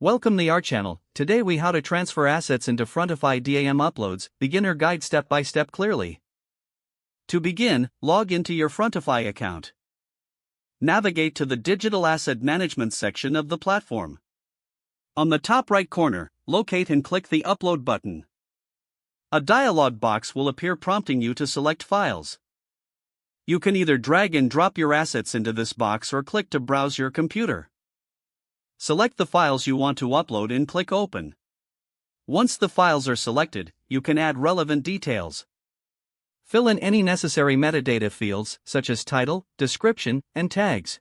Welcome to our channel. Today we how to transfer assets into Frontify DAM uploads, beginner guide step by step clearly. To begin, log into your Frontify account. Navigate to the Digital Asset Management section of the platform. On the top right corner, locate and click the Upload button. A dialog box will appear prompting you to select files. You can either drag and drop your assets into this box or click to browse your computer. Select the files you want to upload and click Open. Once the files are selected, you can add relevant details. Fill in any necessary metadata fields, such as title, description, and tags.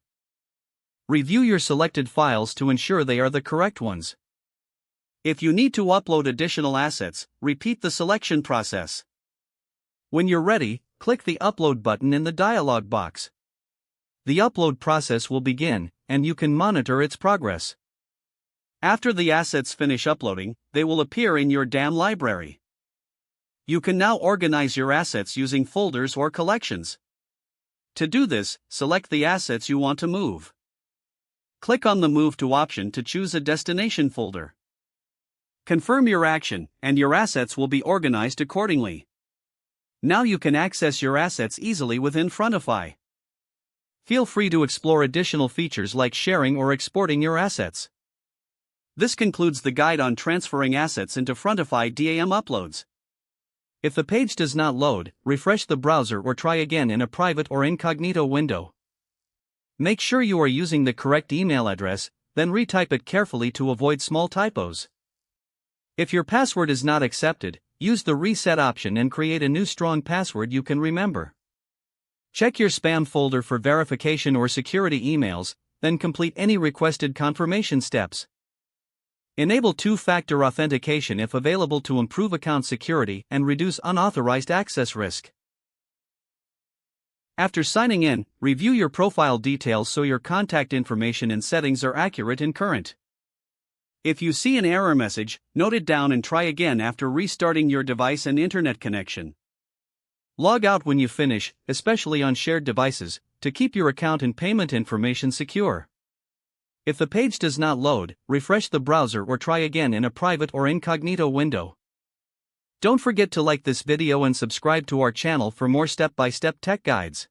Review your selected files to ensure they are the correct ones. If you need to upload additional assets, repeat the selection process. When you're ready, click the Upload button in the dialog box. The upload process will begin, and you can monitor its progress. After the assets finish uploading, they will appear in your DAM library. You can now organize your assets using folders or collections. To do this, select the assets you want to move. Click on the Move to option to choose a destination folder. Confirm your action, and your assets will be organized accordingly. Now you can access your assets easily within Frontify. Feel free to explore additional features like sharing or exporting your assets. This concludes the guide on transferring assets into Frontify DAM uploads. If the page does not load, refresh the browser or try again in a private or incognito window. Make sure you are using the correct email address, then retype it carefully to avoid small typos. If your password is not accepted, use the reset option and create a new strong password you can remember. Check your spam folder for verification or security emails, then complete any requested confirmation steps. Enable two-factor authentication if available to improve account security and reduce unauthorized access risk. After signing in, review your profile details so your contact information and settings are accurate and current. If you see an error message, note it down and try again after restarting your device and internet connection. Log out when you finish, especially on shared devices, to keep your account and payment information secure. If the page does not load, refresh the browser or try again in a private or incognito window. Don't forget to like this video and subscribe to our channel for more step-by-step tech guides.